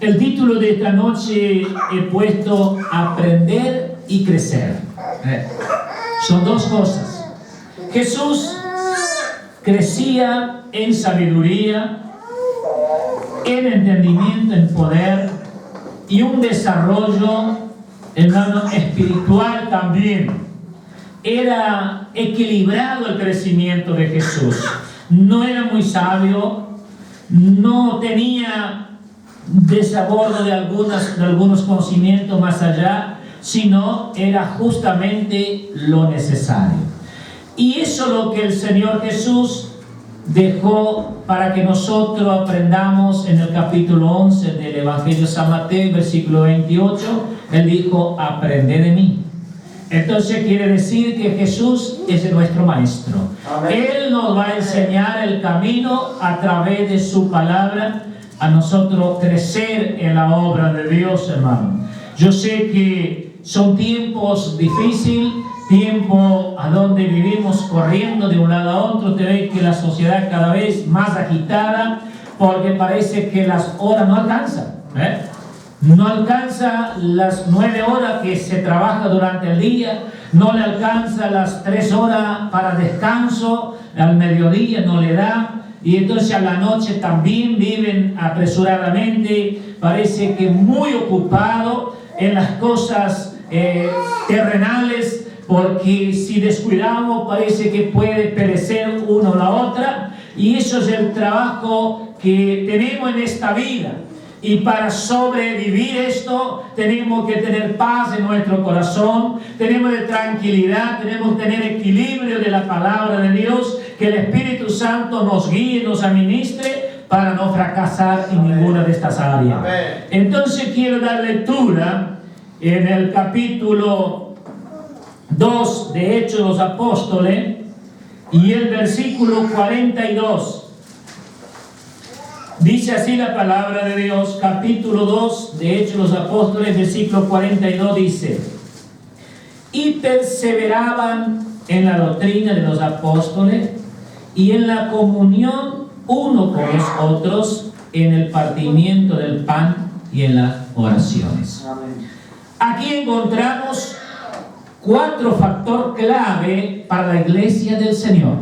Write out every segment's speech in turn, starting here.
El título de esta noche he puesto Aprender y Crecer. Son dos cosas. Jesús crecía en sabiduría, en entendimiento, en poder y un desarrollo, hermano, espiritual también. Era equilibrado el crecimiento de Jesús. No era muy sabio, no tenía desabordo de algunos conocimientos más allá, sino era justamente lo necesario. Y eso es lo que el Señor Jesús dejó para que nosotros aprendamos en el capítulo 11 del Evangelio de San Mateo, versículo 28. Él dijo: aprended de mí. Entonces quiere decir que Jesús es nuestro maestro. Amén. Él nos va a enseñar el camino a través de su palabra, a nosotros crecer en la obra de Dios, hermano. Yo sé que son tiempos difíciles, tiempos a donde vivimos corriendo de un lado a otro. Te ves que la sociedad es cada vez más agitada, porque parece que las horas no alcanzan, No alcanza las 9 horas que se trabaja durante el día, no le alcanza las 3 horas para descanso, al mediodía no le da, y entonces a la noche también viven apresuradamente, parece que muy ocupado en las cosas terrenales, porque si descuidamos parece que puede perecer uno o la otra, y eso es el trabajo que tenemos en esta vida. Y para sobrevivir esto, tenemos que tener paz en nuestro corazón, tenemos de tranquilidad, tenemos que tener equilibrio de la palabra de Dios, que el Espíritu Santo nos guíe, nos administre para no fracasar en ninguna de estas áreas. Entonces quiero dar lectura en el capítulo 2 de Hechos de los Apóstoles y el versículo 42. Dice así la palabra de Dios, capítulo 2 de Hechos de los Apóstoles, versículo 42, dice: y perseveraban en la doctrina de los apóstoles y en la comunión uno con los otros, en el partimiento del pan y en las oraciones. Aquí encontramos 4 factores clave para la iglesia del Señor.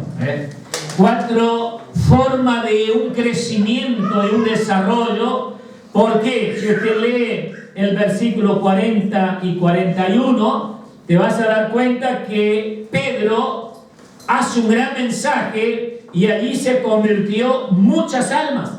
4 formas de un crecimiento y un desarrollo. ¿Por qué? Si usted lee el versículo 40 y 41, te vas a dar cuenta que Pedro hace un gran mensaje y allí se convirtió muchas almas.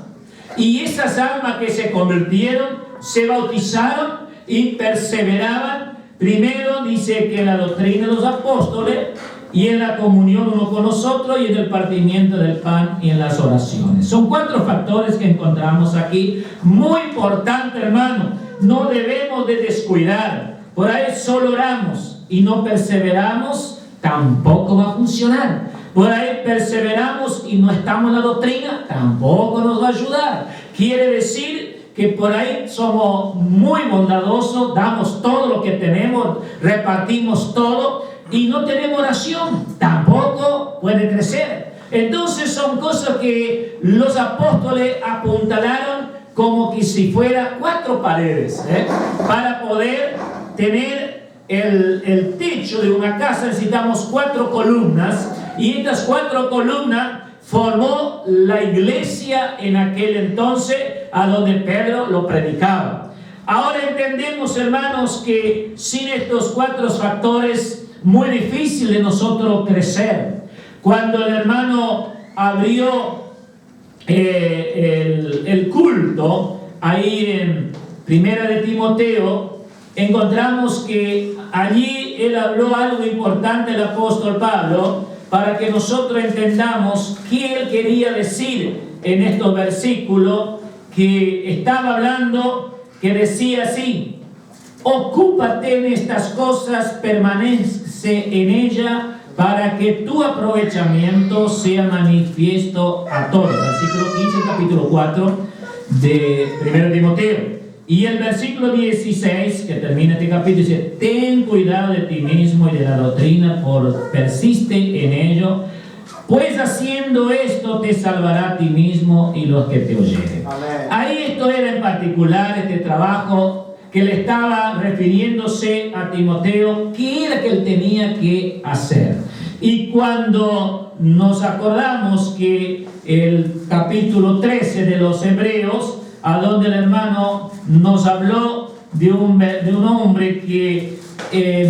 Y esas almas que se convirtieron, se bautizaron y perseveraban. Primero dice que en la doctrina de los apóstoles y en la comunión uno con nosotros y en el partimiento del pan y en las oraciones. Son 4 factores que encontramos aquí, muy importante, hermano. No debemos de descuidar. Por ahí solo oramos y no perseveramos, tampoco va a funcionar. Por ahí perseveramos y no estamos en la doctrina, tampoco nos va a ayudar. Quiere decir que por ahí somos muy bondadosos, damos todo lo que tenemos, repartimos todo, y no tenemos oración, tampoco puede crecer. Entonces son cosas que los apóstoles apuntalaron como que si fuera 4 paredes, para poder tener el techo de una casa necesitamos 4 columnas, y estas 4 columnas formó la iglesia en aquel entonces a donde Pedro lo predicaba. Ahora entendemos, hermanos, que sin estos 4 factores muy difícil de nosotros crecer. Cuando el hermano abrió el culto ahí en Primera de Timoteo, encontramos que allí él habló algo importante, el apóstol Pablo, para que nosotros entendamos qué él quería decir en estos versículos, que estaba hablando, que decía así: ocúpate en estas cosas, permanece en ella, para que tu aprovechamiento sea manifiesto a todos. Versículo 15, capítulo 4 de 1 Timoteo. Y el versículo 16, que termina este capítulo, dice: ten cuidado de ti mismo y de la doctrina, persiste en ello, Pues haciendo esto te salvará a ti mismo y los que te oyeren. Amén. Ahí esto era en particular este trabajo que le estaba refiriéndose a Timoteo, que era que él tenía que hacer. Y cuando nos acordamos que el capítulo 13 de los Hebreos, a donde el hermano nos habló de un hombre que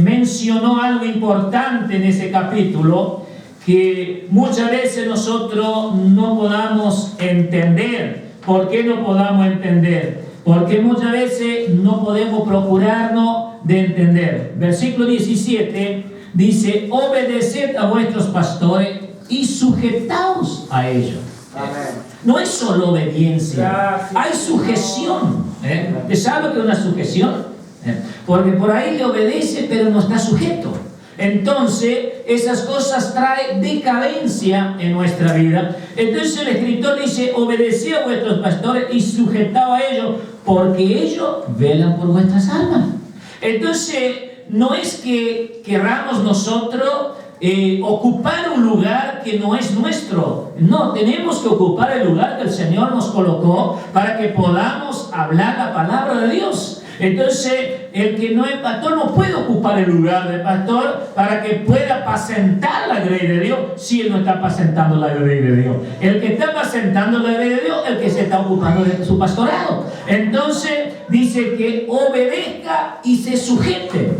mencionó algo importante en ese capítulo, que muchas veces nosotros no podamos entender. ¿Por qué no podamos entender? Porque muchas veces no podemos procurarnos de entender. Versículo 17 dice: obedeced a vuestros pastores y sujetaos a ellos. Amén. No es solo obediencia, Gracias, hay sujeción. ¿Te sabe lo que es una sujeción? Porque por ahí le obedece pero no está sujeto. Entonces esas cosas traen decadencia en nuestra vida. Entonces el escritor dice: obedeced a vuestros pastores y sujetaos a ellos, porque ellos velan por vuestras almas. Entonces no es que queramos nosotros ocupar un lugar que no es nuestro. No, tenemos que ocupar el lugar que el Señor nos colocó para que podamos hablar la palabra de Dios. Entonces, el que no es pastor no puede ocupar el lugar de pastor para que pueda apacentar la grey de Dios si él no está apacentando la grey de Dios. El que está apacentando la grey de Dios, el que se está ocupando de su pastorado. Entonces, dice que obedezca y se sujete.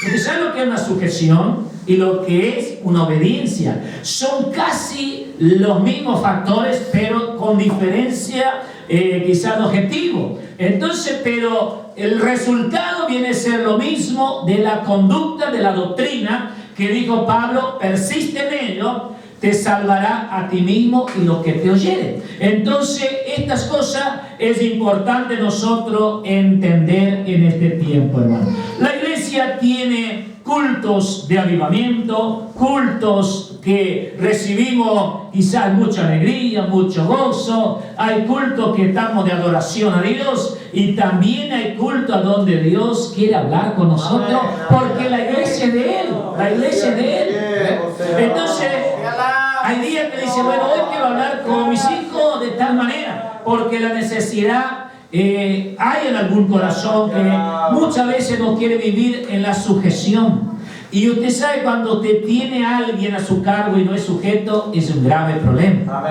¿Usted sabe lo que es una sujeción y lo que es una obediencia? Son casi los mismos factores, pero con diferencia quizás de objetivo. Entonces, pero el resultado viene a ser lo mismo de la conducta, de la doctrina, que dijo Pablo: persiste en ello, te salvará a ti mismo y los que te oyeren. Entonces, estas cosas es importante nosotros entender en este tiempo, hermano. La iglesia tiene cultos de avivamiento, cultos que recibimos quizás mucha alegría, mucho gozo. Hay cultos que estamos de adoración a Dios, y también hay cultos a donde Dios quiere hablar con nosotros, porque la iglesia es de Él, la iglesia es de Él. Entonces, hay días que dice: bueno, hoy quiero hablar con mis hijos de tal manera, porque la necesidad hay en algún corazón que muchas veces no quiere vivir en la sujeción. Y usted sabe, cuando te tiene a alguien a su cargo y no es sujeto, es un grave problema.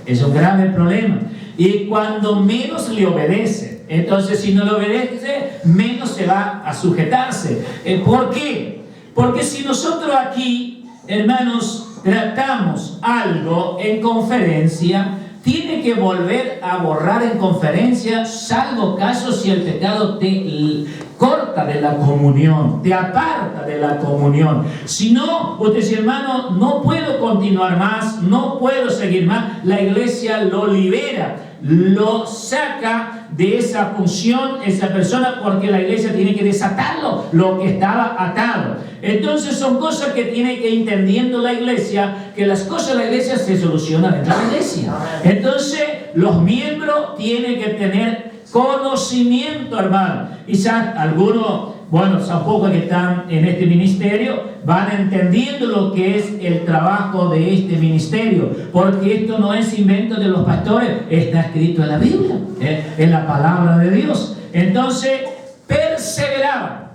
Es un grave problema. Y cuando menos le obedece, entonces si no le obedece, menos se va a sujetarse. ¿Por qué? Porque si nosotros aquí, hermanos, tratamos algo en conferencia, tiene que volver a borrar en conferencia, salvo caso si el pecado te corta de la comunión, te aparta de la comunión. Si no, usted dice: hermano, no puedo continuar más, no puedo seguir más. La iglesia lo libera, lo saca de esa función, esa persona, porque la iglesia tiene que desatarlo, lo que estaba atado. Entonces son cosas que tiene que ir entendiendo la iglesia, que las cosas de la iglesia se solucionan dentro de la iglesia. Entonces los miembros tienen que tener conocimiento, hermano. Quizás algunos, bueno, tampoco que están en este ministerio, van entendiendo lo que es el trabajo de este ministerio, porque esto no es invento de los pastores, está escrito en la Biblia, en la palabra de Dios. Entonces, perseveraban.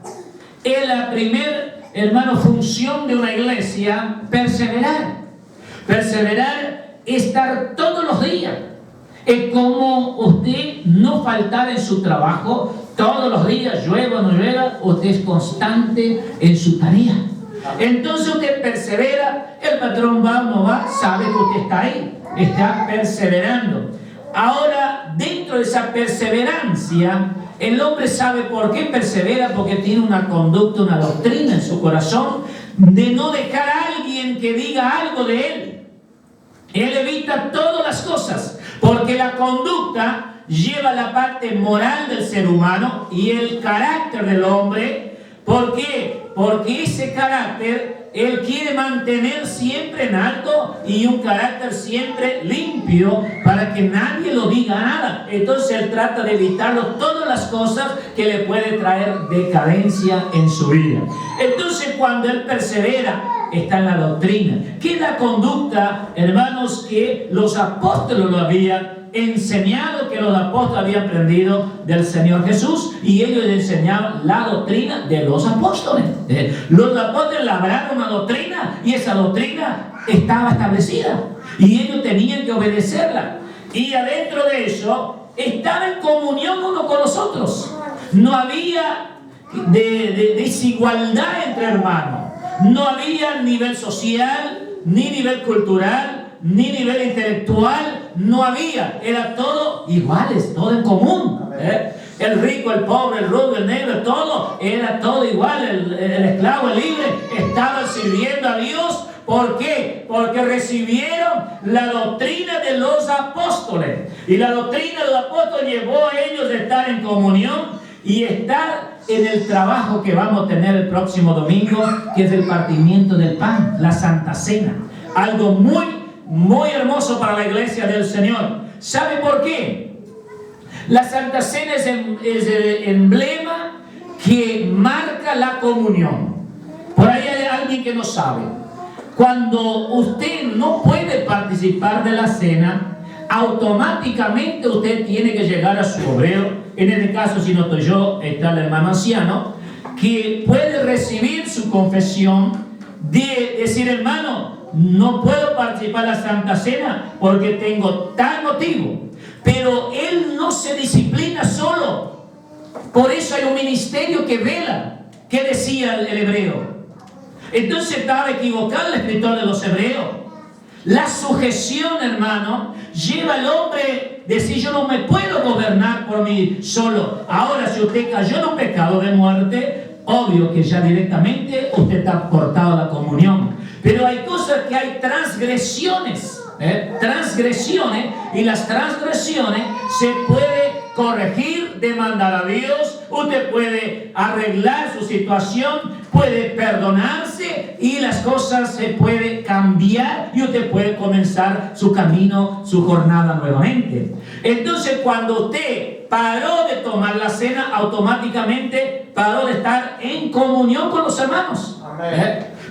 Es la primera, hermano, función de una iglesia: perseverar. Perseverar, estar todos los días. Es como usted no faltar en su trabajo todos los días, llueva o no llueva, usted es constante en su tarea. Entonces usted persevera, el patrón va o no va, sabe que usted está ahí, está perseverando. Ahora, dentro de esa perseverancia, el hombre sabe por qué persevera, porque tiene una conducta, una doctrina en su corazón de no dejar a alguien que diga algo de él. Él evita todas las cosas, porque la conducta lleva la parte moral del ser humano y el carácter del hombre. ¿Por qué? Porque ese carácter Él quiere mantener siempre en alto y un carácter siempre limpio para que nadie lo diga nada. Entonces Él trata de evitarlo todas las cosas que le puede traer decadencia en su vida. Entonces cuando Él persevera, está en la doctrina, que es la conducta, hermanos, que los apóstoles lo habían enseñado, que los apóstoles habían aprendido del Señor Jesús, y ellos enseñaban la doctrina de los apóstoles. Los apóstoles labraron una doctrina y esa doctrina estaba establecida y ellos tenían que obedecerla, y adentro de eso estaba en comunión uno con los otros. No había desigualdad entre hermanos, no había nivel social, ni nivel cultural, ni nivel intelectual, no había, era todo iguales, todo en común. El rico, el pobre, el rubio, el negro, todo, era todo igual. El esclavo, el libre, estaban sirviendo a Dios. ¿Por qué? Porque recibieron la doctrina de los apóstoles, y la doctrina de los apóstoles llevó a ellos a estar en comunión y estar en el trabajo que vamos a tener el próximo domingo, que es el partimiento del pan, la Santa Cena. Algo muy hermoso para la iglesia del Señor. ¿Sabe por qué? La Santa Cena es el emblema que marca la comunión. Por ahí hay alguien que no sabe. Cuando usted no puede participar de la cena, automáticamente usted tiene que llegar a su obrero. En este caso, si no estoy yo, está el hermano anciano, que puede recibir su confesión de decir: hermano, no puedo participar de la Santa Cena porque tengo tal motivo. Pero él no se disciplina solo. Por eso hay un ministerio que vela. ¿Qué decía el hebreo? Entonces estaba equivocado el escritor de los hebreos. La sujeción, hermano, lleva al hombre a decir: yo no me puedo gobernar por mí solo. Ahora, si usted cayó en un pecado de muerte, obvio que ya directamente usted está cortado a la comunión. Pero hay cosas que hay transgresiones, transgresiones, y las transgresiones se puede corregir, demandar a Dios, usted puede arreglar su situación, puede perdonarse y las cosas se pueden cambiar y usted puede comenzar su camino, su jornada nuevamente. Entonces, cuando usted paró de tomar la cena, automáticamente paró de estar en comunión con los hermanos.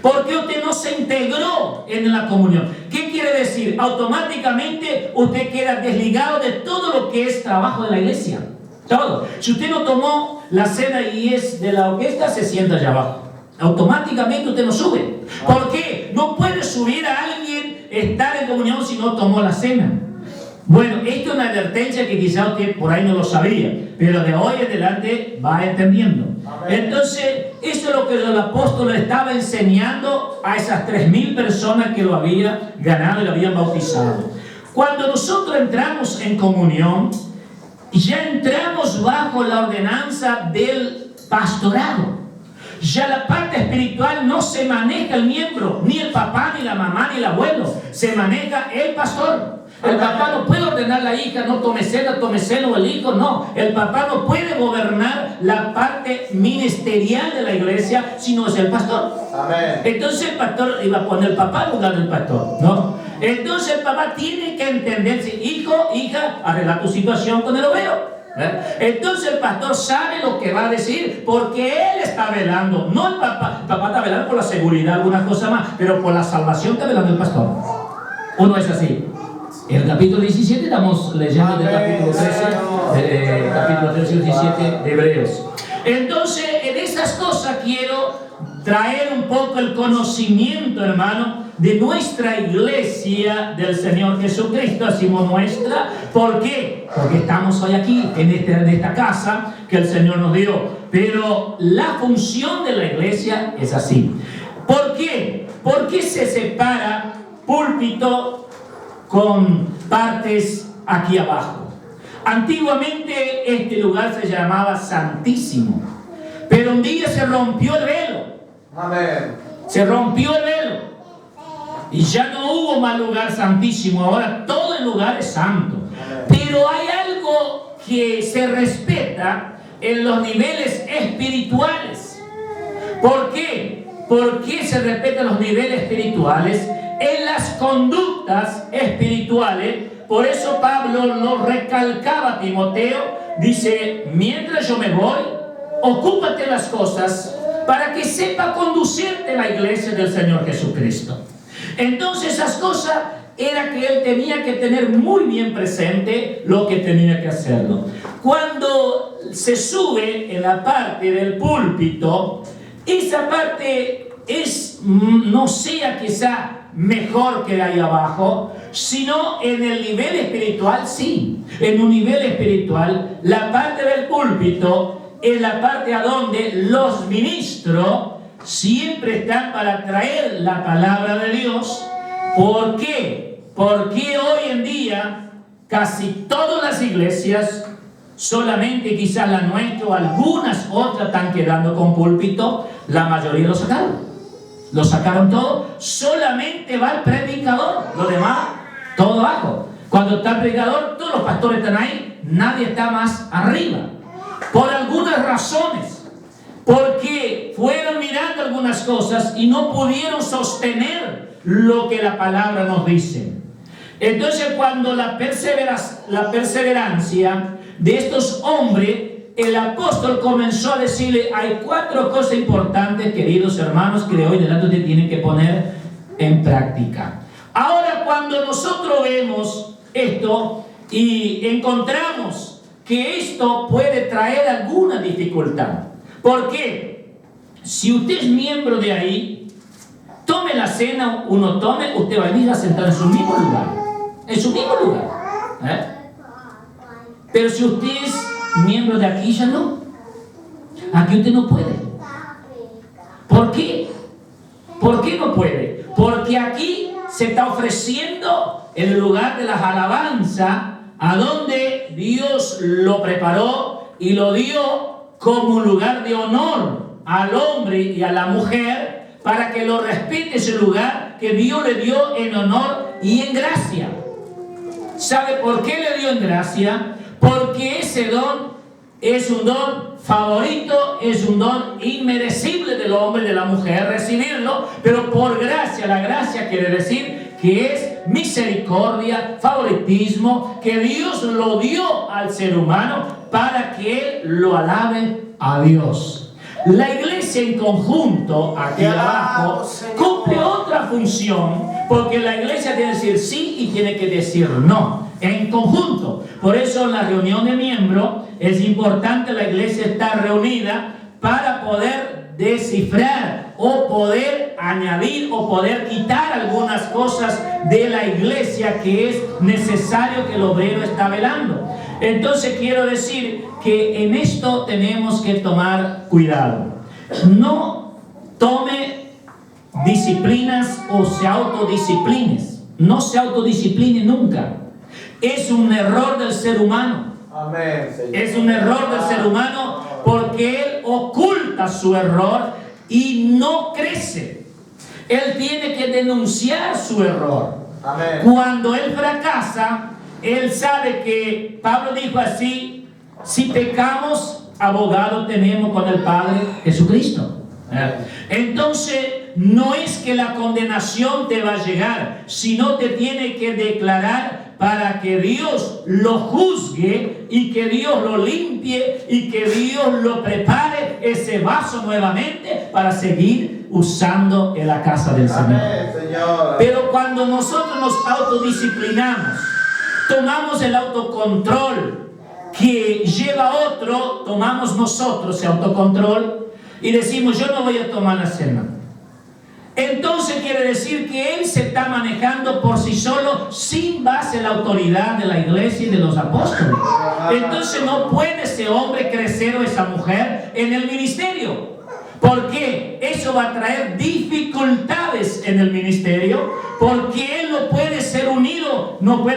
Porque usted no se integró en la comunión. ¿Qué quiere decir? Automáticamente usted queda desligado de todo lo que es trabajo de la iglesia. Todo. Si usted no tomó la cena y es de la orquesta, se sienta allá abajo. Automáticamente usted no sube. ¿Por qué? No puede subir a alguien, estar en comunión, si no tomó la cena. Bueno, esto es una advertencia que quizá usted por ahí no lo sabía, pero de hoy en adelante va entendiendo. Entonces, esto es lo que el apóstol estaba enseñando a esas 3.000 personas que lo habían ganado y lo habían bautizado. Cuando nosotros entramos en comunión, ya entramos bajo la ordenanza del pastorado. Ya la parte espiritual no se maneja el miembro, ni el papá, ni la mamá, ni el abuelo. Se maneja el pastor. El papá no puede ordenar a la hija: no tome cena, o el hijo, no. El papá no puede gobernar la parte ministerial de la iglesia, si no es el pastor. Amén. Entonces el pastor iba a poner el papá en lugar del pastor, ¿no? Entonces el papá tiene que entenderse: hijo, hija, arregla tu situación con el obrero. Entonces el pastor sabe lo que va a decir, porque él está velando, no el papá. El papá está velando por la seguridad, algunas cosas más, pero por la salvación está velando el pastor. ¿Uno es así? En el capítulo 17 estamos leyendo del capítulo 13, capítulo 13 y 17 de Hebreos. Entonces, en esas cosas quiero traer un poco el conocimiento, hermano, de nuestra iglesia del Señor Jesucristo. Hacemos nuestra. ¿Por qué? Porque estamos hoy aquí, en esta casa que el Señor nos dio. Pero la función de la iglesia es así. ¿Por qué? ¿Por qué se separa púlpito con partes aquí abajo? Antiguamente este lugar se llamaba Santísimo, pero un día se rompió el velo. Amén. Se rompió el velo y ya no hubo más lugar santísimo. Ahora todo el lugar es santo. Amén. Pero hay algo que se respeta en los niveles espirituales. ¿Por qué? ¿por qué se respetan los niveles espirituales? En las conductas espirituales. Por eso Pablo lo recalcaba a Timoteo, dice, mientras yo me voy, ocúpate las cosas para que sepa conducirte la iglesia del Señor Jesucristo. Entonces esas cosas era que él tenía que tener muy bien presente lo que tenía que hacerlo. Cuando se sube en la parte del púlpito, esa parte es, no sea quizá mejor que de ahí abajo, sino en el nivel espiritual sí. En un nivel espiritual, la parte del púlpito es la parte a donde los ministros siempre están para traer la palabra de Dios. ¿Por qué? Porque hoy en día casi todas las iglesias, solamente quizás la nuestra o algunas otras están quedando con púlpito, la mayoría lo sacaron. Lo sacaron todo, solamente va el predicador, lo demás, todo abajo. Cuando está el predicador, todos los pastores están ahí, nadie está más arriba. Por algunas razones, porque fueron mirando algunas cosas y no pudieron sostener lo que la palabra nos dice. Entonces, cuando la perseverancia de estos hombres, el apóstol comenzó a decirle, hay 4 cosas importantes, queridos hermanos, que hoy delante usted tiene que poner en práctica. Ahora, cuando nosotros vemos esto y encontramos que esto puede traer alguna dificultad. ¿Por qué? Si usted es miembro de ahí, tome la cena, usted va a venir a sentar en su mismo lugar. En su mismo lugar. Pero si usted es miembro de aquí, ya no. Aquí usted no puede. ¿Por qué? ¿Por qué no puede? Porque aquí se está ofreciendo el lugar de las alabanzas, a donde Dios lo preparó y lo dio como un lugar de honor al hombre y a la mujer, para que lo respete ese lugar que Dios le dio en honor y en gracia. ¿Sabe por qué le dio en gracia? Porque ese don es un don favorito, es un don inmerecible del hombre y de la mujer recibirlo, pero por gracia. La gracia quiere decir que es misericordia, favoritismo, que Dios lo dio al ser humano para que él lo alabe a Dios. La iglesia en conjunto, aquí abajo, cumple otra función, porque la iglesia tiene que decir sí y tiene que decir no, en conjunto. Por eso en la reunión de miembros es importante la iglesia estar reunida para poder descifrar o poder añadir o poder quitar algunas cosas de la iglesia que es necesario que el obrero está velando. Entonces quiero decir que en esto tenemos que tomar cuidado. No tome disciplinas o se autodisciplines. No se autodiscipline nunca. Es un error del ser humano. Amén, Señor. Es un error del ser humano porque él oculta su error y no crece. Él tiene que denunciar su error. Amén. Cuando él fracasa, él sabe que Pablo dijo así: si pecamos, abogado tenemos con el Padre, Jesucristo. Entonces no es que la condenación te va a llegar, sino te tiene que declarar para que Dios lo juzgue y que Dios lo limpie y que Dios lo prepare ese vaso nuevamente para seguir usando en la casa del Señor. Amén, Señor. Pero cuando nosotros nos autodisciplinamos, tomamos el autocontrol que lleva a otro, tomamos nosotros el autocontrol y decimos: yo no voy a tomar la cena. Entonces quiere decir que él se está manejando por sí solo, sin base en la autoridad de la iglesia y de los apóstoles. Entonces no puede ese hombre crecer o esa mujer en el ministerio. ¿Por qué? Eso va a traer dificultades en el ministerio, porque él no puede ser unido, no puede